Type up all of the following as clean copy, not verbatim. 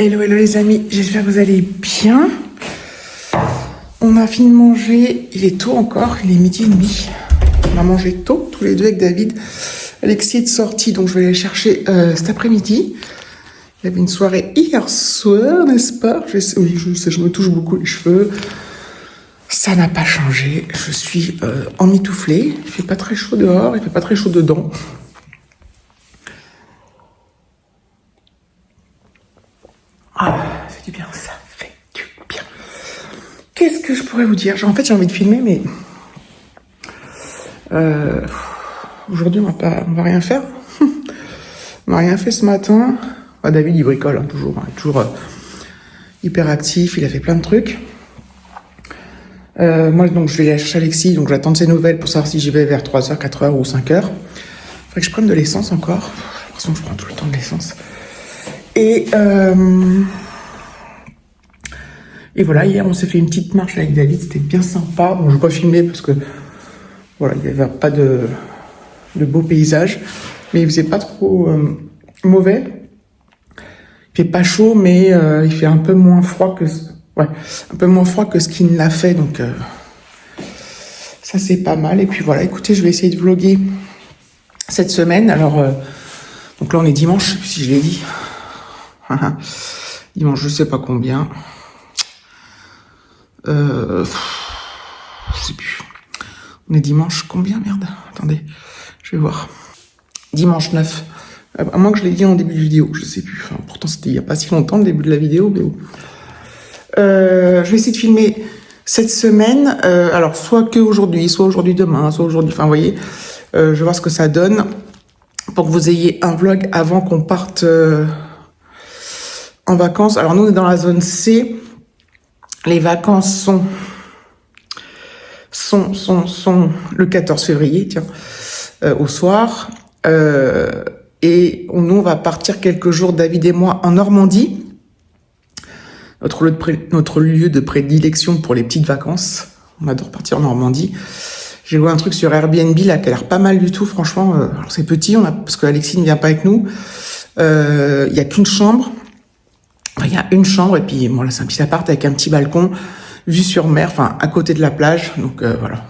Hello, hello les amis, j'espère que vous allez bien. On a fini de manger, il est tôt encore, il est 12h30. On a mangé tôt, tous les deux avec David. Alexis est sorti, donc je vais aller le chercher cet après-midi. Il y avait une soirée hier soir, n'est-ce pas? Oui, je sais, je me touche beaucoup les cheveux. Ça n'a pas changé, je suis emmitouflée. Il fait pas très chaud dehors, il fait pas très chaud dedans. Ah, ça fait du bien, ça fait du bien. Qu'est-ce que je pourrais vous dire? En fait, j'ai envie de filmer, mais aujourd'hui, on va rien faire. On n'a rien fait ce matin. Ah, David, il bricole, hein, toujours hyper actif, il a fait plein de trucs. Moi, donc, je vais aller chercher Alexis, donc j'attends de ses nouvelles pour savoir si j'y vais vers 3h, 4h ou 5h. Faudrait que je prenne de l'essence encore. J'ai l'impression que je prends tout le temps de l'essence. Et voilà, hier, on s'est fait une petite marche avec David, c'était bien sympa. Bon, je vais pas filmer parce que, voilà, il n'y avait pas de beaux paysages, mais il faisait pas trop mauvais. Il fait pas chaud, mais il fait un peu moins froid que ce qu'il l'a fait, donc ça c'est pas mal. Et puis voilà, écoutez, je vais essayer de vlogger cette semaine. Alors, donc là on est dimanche, je sais plus si je l'ai dit. Dimanche, je sais pas combien. Je sais plus. On est dimanche combien, merde? Attendez, je vais voir. Dimanche 9. À moins que je l'ai dit en début de vidéo, je sais plus. Enfin, pourtant, c'était il y a pas si longtemps le début de la vidéo, mais bon. Je vais essayer de filmer cette semaine. Alors, soit que aujourd'hui, soit aujourd'hui demain, soit aujourd'hui. Enfin, vous voyez, je vais voir ce que ça donne pour que vous ayez un vlog avant qu'on parte en vacances. Alors, nous, on est dans la zone C. Les vacances sont le 14 février, tiens, au soir. Et nous, on va partir quelques jours, David et moi, en Normandie. Notre lieu de prédilection pour les petites vacances. On adore partir en Normandie. J'ai vu un truc sur Airbnb, là, qui a l'air pas mal du tout, franchement. Alors, c'est petit, parce que Alexis ne vient pas avec nous. Il y a qu'une chambre. Enfin, il y a une chambre, et puis, bon, là, c'est un petit appart avec un petit balcon, vue sur mer, enfin, à côté de la plage. Donc, voilà.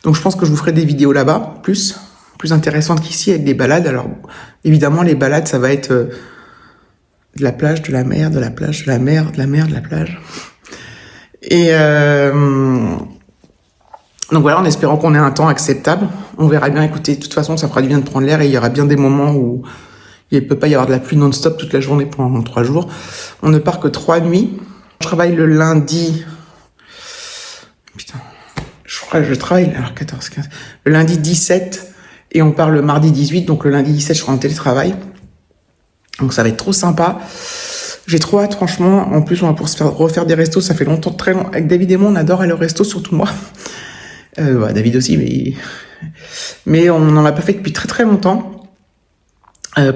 Donc, je pense que je vous ferai des vidéos là-bas, plus intéressantes qu'ici, avec des balades. Alors, évidemment, les balades, ça va être de la plage, de la mer, de la plage, de la mer, de la mer, de la plage. Et donc voilà, en espérant qu'on ait un temps acceptable. On verra bien. Écoutez, de toute façon, ça fera du bien de prendre l'air, et il y aura bien des moments où il peut pas y avoir de la pluie non-stop toute la journée pendant 3 jours. On ne part que 3 nuits. Je travaille le lundi. Putain. Je travaille, alors 14, 15. Le lundi 17, et on part le mardi 18, donc le lundi 17, je serai en télétravail. Donc ça va être trop sympa. J'ai trop hâte, franchement. En plus, on va pouvoir se refaire des restos. Ça fait longtemps, très long. Avec David et moi, on adore aller au resto, surtout moi. David aussi, mais on n'en a pas fait depuis très très longtemps.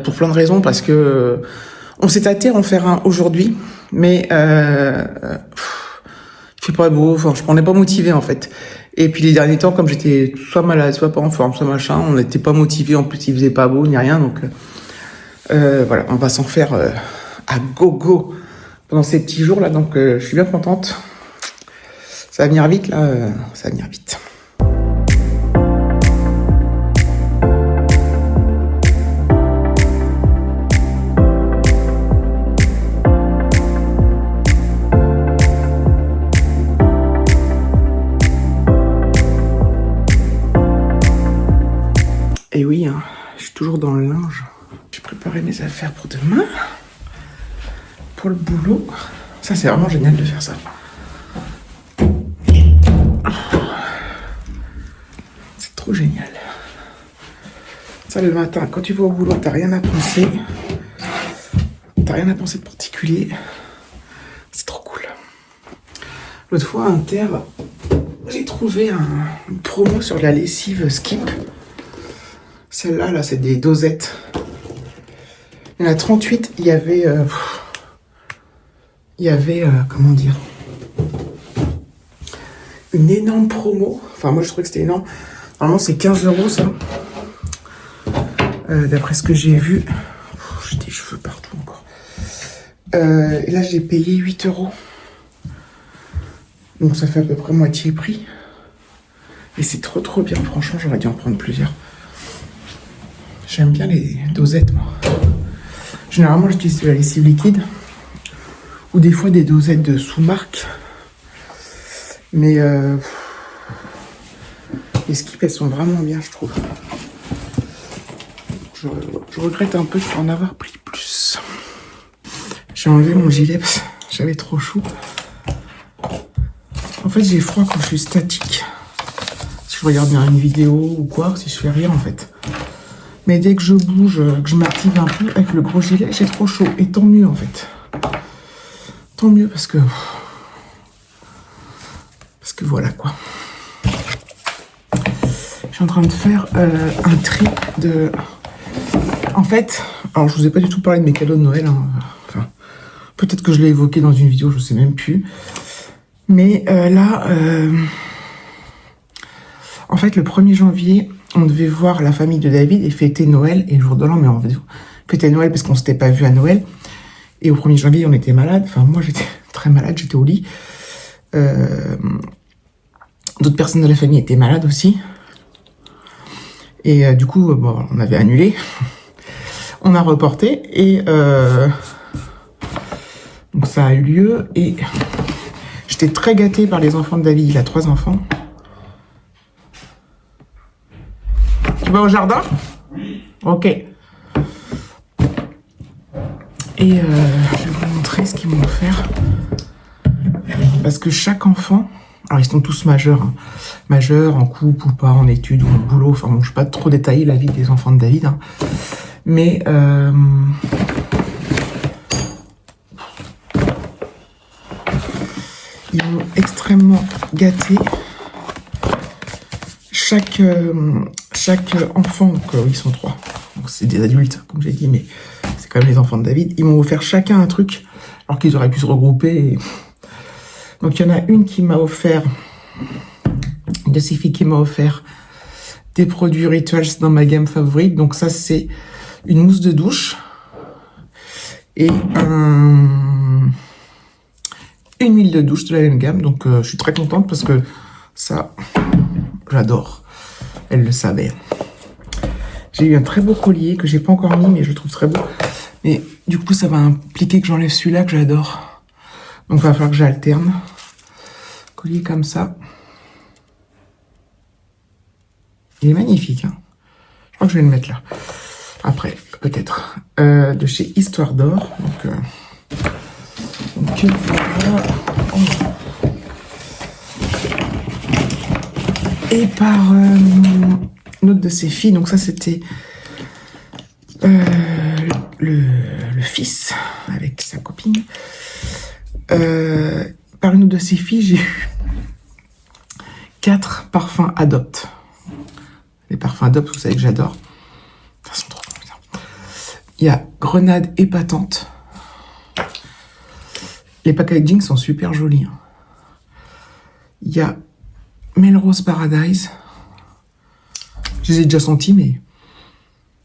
Pour plein de raisons, parce que on s'est tâté à en faire un aujourd'hui, mais il fait pas beau, enfin, on n'est pas motivé en fait. Et puis les derniers temps, comme j'étais soit malade, soit pas en forme, soit machin, on n'était pas motivé. En plus, il faisait pas beau ni rien, donc voilà, on va s'en faire à gogo pendant ces petits jours là. Donc je suis bien contente. Ça va venir vite là, ça va venir vite. Et oui, hein, je suis toujours dans le linge. J'ai préparé mes affaires pour demain, pour le boulot. Ça, c'est vraiment génial de faire ça. C'est trop génial. Ça, le matin, quand tu vas au boulot, t'as rien à penser. T'as rien à penser de particulier. C'est trop cool. L'autre fois, à Inter, j'ai trouvé une promo sur la lessive Skip. Celle-là, là, c'est des dosettes. Il y en a 38. Il y avait, comment dire, une énorme promo. Enfin, moi, je trouvais que c'était énorme. Normalement, c'est 15 €, ça. D'après ce que j'ai vu. J'ai des cheveux partout encore. Et là, j'ai payé 8 €. Donc ça fait à peu près moitié prix. Et c'est trop bien, franchement, j'aurais dû en prendre plusieurs. J'aime bien les dosettes, moi. Généralement, j'utilise de la lessive liquide. Ou des fois des dosettes de sous-marque. Mais les skips, elles sont vraiment bien, je trouve. Je regrette un peu de en avoir pris plus. J'ai enlevé mon gilet parce que j'avais trop chaud. En fait, j'ai froid quand je suis statique. Si je regarde bien une vidéo ou quoi, si je fais rien en fait. Mais dès que je bouge, que je m'active un peu avec le gros gilet, j'ai trop chaud. Et tant mieux en fait. Tant mieux parce que voilà quoi. Je suis en train de faire un tri de... En fait, alors je vous ai pas du tout parlé de mes cadeaux de Noël. Hein. Enfin, peut-être que je l'ai évoqué dans une vidéo, je sais même plus. Mais là, en fait, le 1er janvier, on devait voir la famille de David et fêter Noël. Et le jour de l'an, mais on devait fêter Noël parce qu'on s'était pas vu à Noël. Et au 1er janvier, on était malade. Enfin, moi, j'étais très malade, j'étais au lit. D'autres personnes de la famille étaient malades aussi. Et du coup, bon, on avait annulé. On a reporté. Et donc ça a eu lieu. Et j'étais très gâtée par les enfants de David. Il a 3 enfants. Tu vas au jardin? Oui. Ok. Et je vais vous montrer ce qu'ils m'ont offert. Parce que chaque enfant... Alors, ils sont tous majeurs. Hein. Majeurs, en couple ou pas, en études ou en boulot. Enfin, bon, je ne vais pas trop détailler la vie des enfants de David. Hein. Mais... ils m'ont extrêmement gâté. Chaque enfant, donc ils sont 3. Donc, c'est des adultes, comme j'ai dit, mais c'est quand même les enfants de David. Ils m'ont offert chacun un truc, alors qu'ils auraient pu se regrouper. Et... Donc, il y en a une qui m'a offert, une de ces filles qui m'a offert des produits Rituals dans ma gamme favorite. Donc, ça, c'est une mousse de douche et une huile de douche de la même gamme. Donc, je suis très contente parce que ça, j'adore. Elle le savait. J'ai eu un très beau collier que j'ai pas encore mis, mais je le trouve très beau. Mais du coup, ça va impliquer que j'enlève celui-là que j'adore. Donc, il va falloir que j'alterne. Collier comme ça. Il est magnifique. Hein. Je crois que je vais le mettre là. Après, peut-être. De chez Histoire d'Or. Donc voilà. Et par une autre de ses filles. Donc ça, c'était le fils avec sa copine. Par une autre de ses filles, j'ai eu 4 parfums Adopt. Les parfums Adopt, vous savez que j'adore. Ça sent trop bien. Il y a Grenade épatante. Les packaging sont super jolis. Hein. Il y a Melrose Paradise. Je les ai déjà sentis, mais...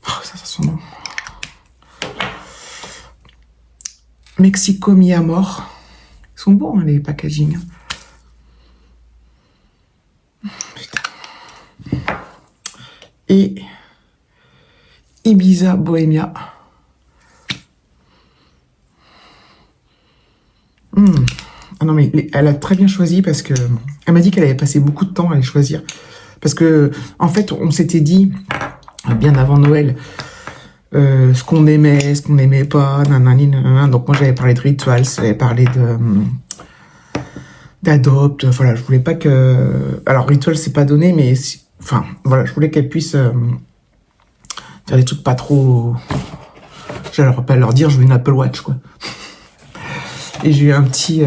Oh, ça sent bon. Mexico Mi Amor. Ils sont bons, hein, les packaging. Putain. Et Ibiza Bohemia. Ah non, mais elle a très bien choisi parce que elle m'a dit qu'elle avait passé beaucoup de temps à les choisir. Parce que, en fait, on s'était dit, bien avant Noël, ce qu'on aimait pas, nanani, nanana. Donc moi, j'avais parlé de Rituals, j'avais parlé d'Adopt. Voilà, je voulais pas que... Alors, Rituals, c'est pas donné, mais... Enfin, voilà, je voulais qu'elle puisse faire des trucs pas trop... J'allais pas leur dire, je veux une Apple Watch, quoi. Et j'ai eu un petit...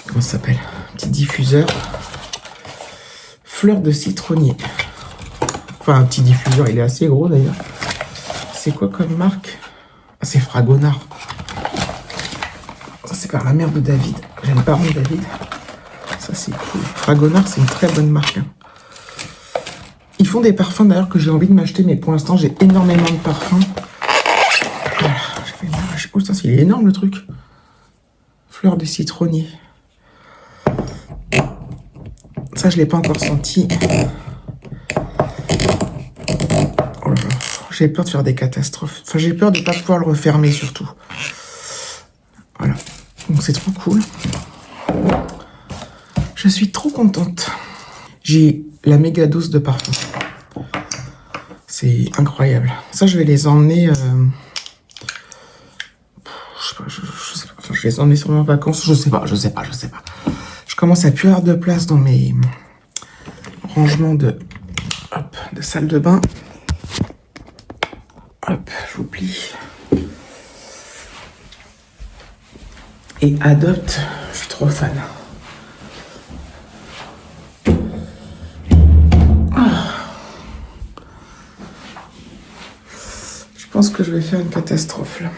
comment ça s'appelle? Un petit diffuseur. Fleur de citronnier. Enfin, un petit diffuseur, il est assez gros, d'ailleurs. C'est quoi comme marque? Ah, c'est Fragonard. Ça, c'est par la mère de David. J'aime pas rendre David. Ça, c'est cool. Fragonard, c'est une très bonne marque. Hein. Ils font des parfums, d'ailleurs, que j'ai envie de m'acheter, mais pour l'instant, j'ai énormément de parfums. Voilà, Ça, il est énorme le truc. Fleur de citronnier. Ça, je l'ai pas encore senti. Oh là là. J'ai peur de faire des catastrophes. Enfin, j'ai peur de ne pas pouvoir le refermer surtout. Voilà. Donc, c'est trop cool. Je suis trop contente. J'ai la méga dose de parfum. C'est incroyable. Ça, je vais les emmener... je sais pas. Enfin, je vais les emmener sur mes vacances. Je sais pas. Je commence à plus avoir de place dans mes rangements de salle de bain. Hop, j'oublie. Et Adopt, je suis trop fan. Je pense que je vais faire une catastrophe là.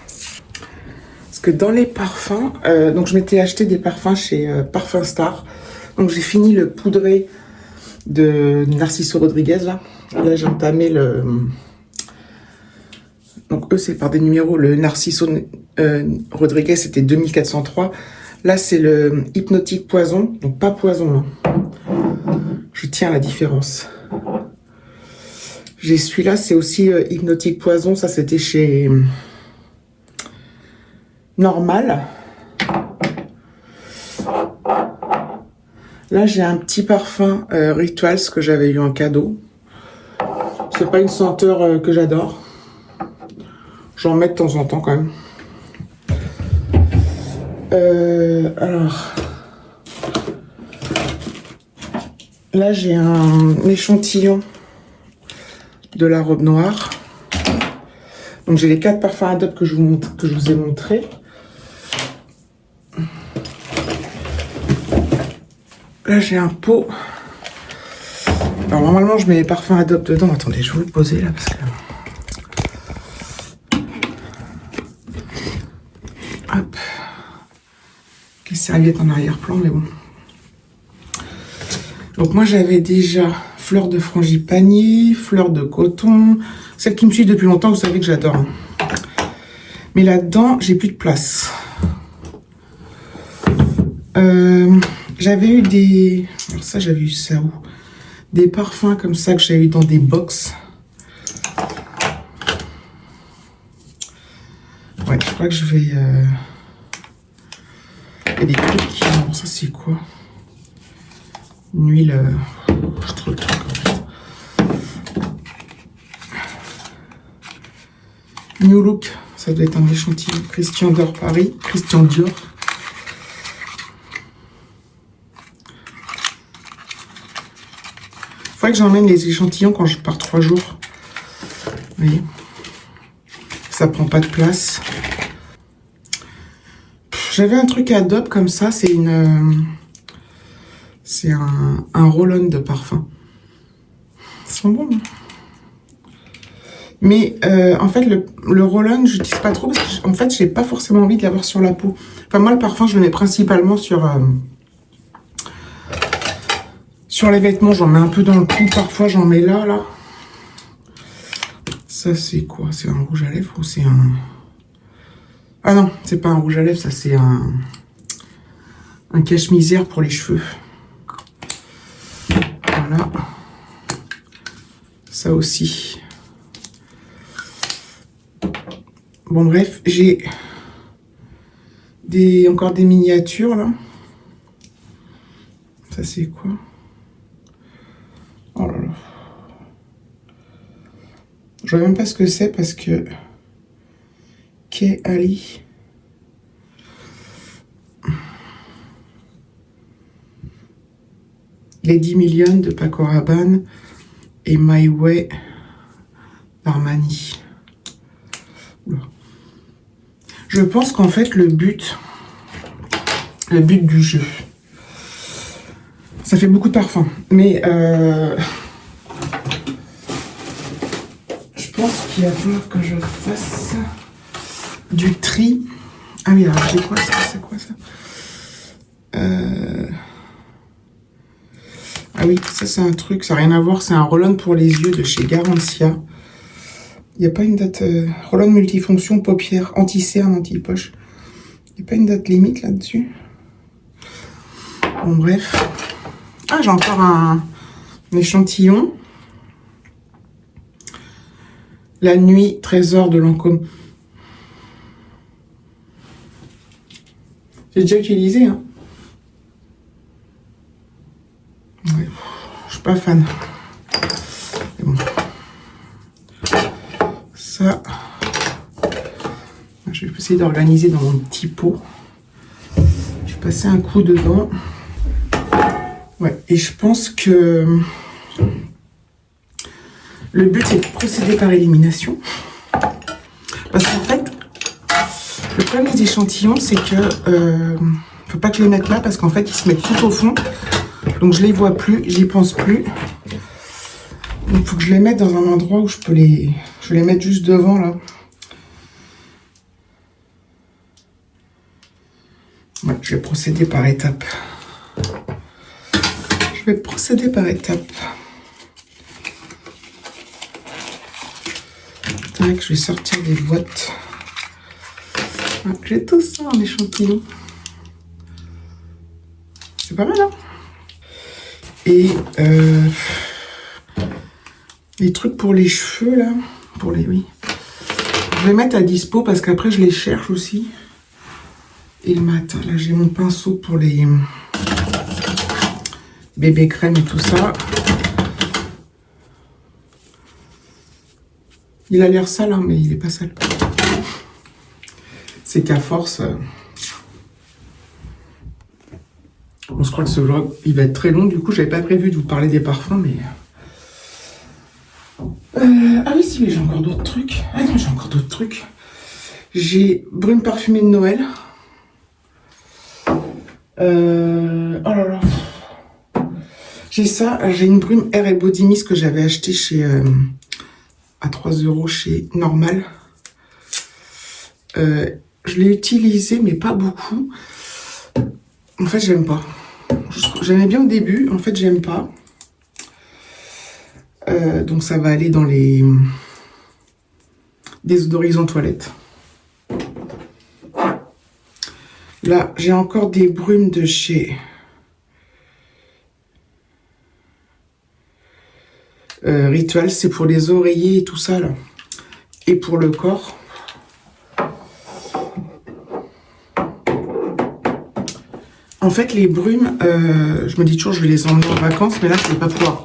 Parce que dans les parfums, donc je m'étais acheté des parfums chez Parfum Star. Donc j'ai fini le poudré de Narciso Rodriguez là. Là j'ai entamé le... Donc eux c'est par des numéros. Le Narciso Rodriguez c'était 2403. Là c'est le Hypnotique Poison. Donc pas poison hein. Je tiens à la différence. J'ai celui-là, c'est aussi Hypnotique Poison. Ça, c'était chez Normal. Là, j'ai un petit parfum Rituals que j'avais eu en cadeau. C'est pas une senteur que j'adore. J'en mets de temps en temps quand même. Alors... Là, j'ai un échantillon de la robe noire. Donc j'ai les 4 parfums Adopt que je vous ai montrés. Là j'ai un pot. Alors normalement je mets les parfums Adopt dedans. Attendez, je vais vous le poser là parce que... Hop. Les serviettes en arrière-plan, mais bon. Donc moi j'avais déjà fleur de frangipanier, fleur de coton. Celle qui me suit depuis longtemps, vous savez que j'adore. Hein. Mais là-dedans, j'ai plus de place. J'avais eu des... Alors ça, j'avais eu ça où? Des parfums comme ça que j'avais eu dans des box. Ouais, je crois que je vais... Il y a des trucs qui... Alors, ça, c'est quoi? Une huile... Je trouve le truc, en fait. New Look, ça doit être un échantillon. Christian Dior Paris. Christian Dior. Faudrait que j'emmène les échantillons quand je pars 3 jours. Vous voyez, ça prend pas de place. J'avais un truc Adopt comme ça, c'est une... C'est un roll-on de parfum. Ils sont bons. Mais en fait, le roll-on, je n'utilise pas trop parce que en fait, j'ai pas forcément envie de l'avoir sur la peau. Enfin, moi, le parfum, je le mets principalement sur les vêtements. J'en mets un peu dans le cou. Parfois, j'en mets là. Ça, c'est quoi? C'est un rouge à lèvres ou c'est un... Ah non, c'est pas un rouge à lèvres, ça, c'est un cache-misère pour les cheveux. Voilà. Ça aussi. Bon, bref, j'ai encore des miniatures, là. Ça, c'est quoi? Oh là là. Je vois même pas ce que c'est parce que... Kay Ali. Lady Million de Paco Rabanne et My Way d'Armani. Je pense qu'en fait le but du jeu, ça fait beaucoup de parfums, mais je pense qu'il va falloir que je fasse du tri. Ah oui, alors j'ai quoi ça? C'est quoi ça? Ah oui, ça c'est un truc, ça n'a rien à voir, c'est un roll-on pour les yeux de chez Garancia. Il n'y a pas une date... Roll-on multifonction, paupières, anti-cerne, anti-poche. Il n'y a pas une date limite là-dessus. Bon, bref. Ah, j'ai encore un échantillon. La nuit, trésor de Lancôme. J'ai déjà utilisé, hein. Ouais, je suis pas fan. Mais bon. Ça, je vais essayer d'organiser dans mon petit pot. Je vais passer un coup dedans. Ouais, et je pense que le but c'est de procéder par élimination. Parce qu'en fait, le problème des échantillons, c'est que faut pas que je les mette là parce qu'en fait ils se mettent tout au fond. Donc je les vois plus, j'y pense plus. Donc il faut que je les mette dans un endroit où je peux les... Je vais les mettre juste devant là. Ouais, je vais procéder par étapes. Je vais procéder par étapes. Tac, je vais sortir des boîtes. Ouais, j'ai tout ça en échantillon. C'est pas mal, hein? Et les trucs pour les cheveux, là. Pour les... Oui. Je vais les mettre à dispo parce qu'après, je les cherche aussi. Et le matin, là, j'ai mon pinceau pour les bébé crème et tout ça. Il a l'air sale, hein, mais il est pas sale. C'est qu'à force... Bon, je crois que ce vlog, il va être très long. Du coup, j'avais pas prévu de vous parler des parfums, mais... Ah oui, si, mais j'ai encore d'autres trucs. Ah non, j'ai encore d'autres trucs. J'ai brume parfumée de Noël. Oh là là. J'ai ça. J'ai une brume Air & Body Mist que j'avais acheté chez... à 3 € chez Normal. Je l'ai utilisé, mais pas beaucoup. En fait, j'aime pas. J'aimais bien au début. En fait, j'aime pas. Donc, ça va aller dans les désodorisants toilettes. Là, j'ai encore des brumes de chez... Ritual, c'est pour les oreillers et tout ça, là. Et pour le corps. En fait, les brumes, je me dis toujours, je vais les emmener en vacances, mais là, je ne vais pas pouvoir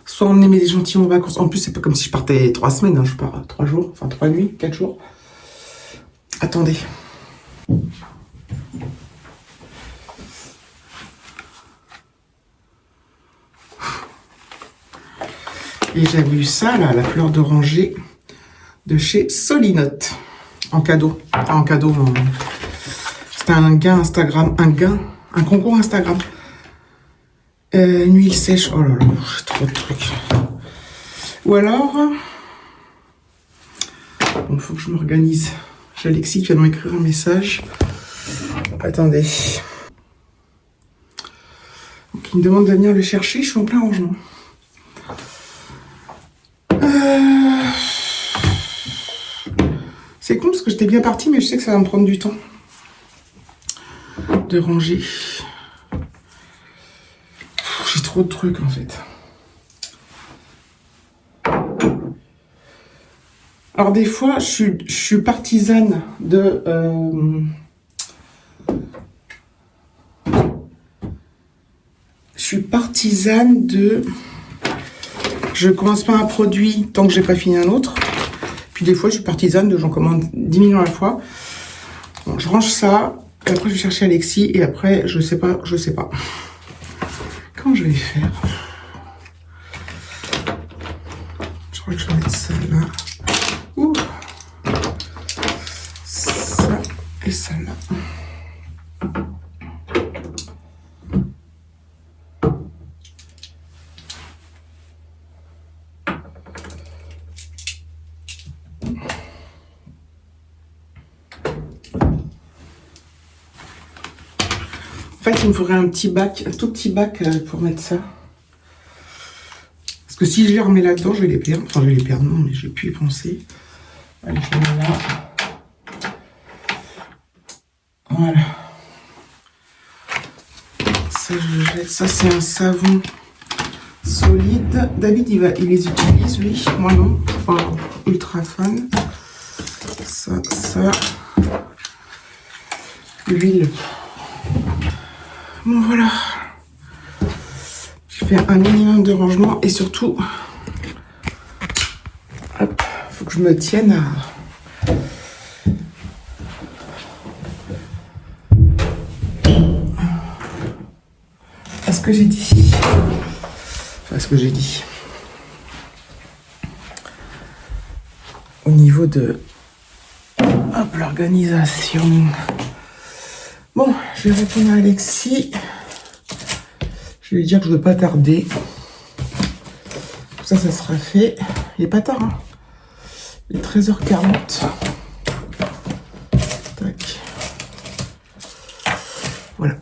soit emmener mes échantillons en vacances. En plus, c'est pas comme si je partais 3 semaines, hein, je pars 3 jours, enfin 3 nuits, 4 jours. Attendez. Et j'avais eu ça, là, la fleur d'oranger de chez Solinote. En cadeau. Enfin, en cadeau. C'était un gain Instagram. Un concours Instagram. Une huile sèche. Oh là là, j'ai trop de trucs. Ou alors... Bon, faut que je m'organise. J'ai Alexis qui vient de m'écrire un message. Attendez. Donc, il me demande de venir le chercher. Je suis en plein rangement. C'est con parce que j'étais bien partie, mais je sais que ça va me prendre du temps de ranger. J'ai trop de trucs en fait. Alors des fois, je suis partisane de... Je commence pas un produit tant que j'ai pas fini un autre. Puis des fois, je suis partisane de j'en commande 10 millions à la fois. Bon, je range ça. Et après, je vais chercher Alexis. Et après, je sais pas. Comment je vais faire? Je crois que je vais mettre ça là. Ouh. Ça et ça là. En fait, il me faudrait un petit bac, un tout petit bac pour mettre ça. Parce que si je les remets là-dedans, je vais les perdre. Enfin, je vais les perdre, non, mais j'ai pu y penser. Allez, je mets là. Voilà. Ça, je jette. Ça, c'est un savon solide. David, il les utilise, lui. Moi, non. Enfin, ultra fan. Ça. L'huile. Bon, voilà. Je fais un minimum de rangement et surtout, hop, faut que je me tienne à ce que j'ai dit. Enfin, ce que j'ai dit. Au niveau de l'organisation. Bon, je vais répondre à Alexis. Je vais lui dire que je ne veux pas tarder. Tout ça, ça sera fait. Il n'est pas tard, hein. Il est 13h40. Tac. Voilà.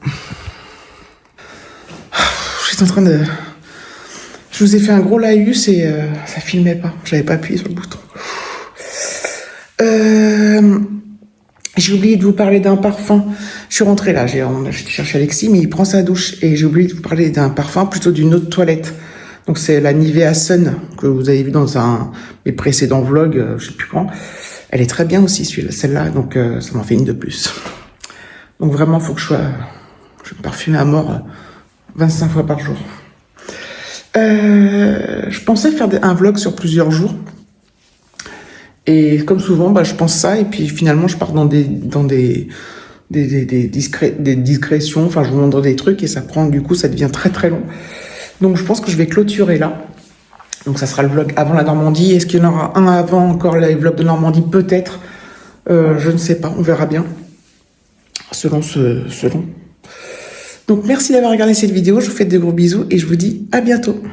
Je suis en train de... Je vous ai fait un gros laïus et ça filmait pas. J'avais pas appuyé sur le bouton. J'ai oublié de vous parler d'un parfum. Je suis rentrée là, j'ai cherché Alexis, mais il prend sa douche. Et j'ai oublié de vous parler d'un parfum, plutôt d'une eau de toilette. Donc c'est la Nivea Sun, que vous avez vu dans mes précédents vlogs, je sais plus quand. Elle est très bien aussi, celle-là, donc ça m'en fait une de plus. Donc vraiment, il faut que je me parfume à mort 25 fois par jour. Je pensais faire un vlog sur plusieurs jours. Et comme souvent, je pense ça, et puis finalement, je pars dans des discrétions, enfin, je vous montre des trucs, et ça devient très très long. Donc, je pense que je vais clôturer là. Donc, ça sera le vlog avant la Normandie. Est-ce qu'il y en aura un avant encore les vlogs de Normandie? Peut-être. Je ne sais pas, on verra bien. Selon. Donc, merci d'avoir regardé cette vidéo. Je vous fais de gros bisous, et je vous dis à bientôt.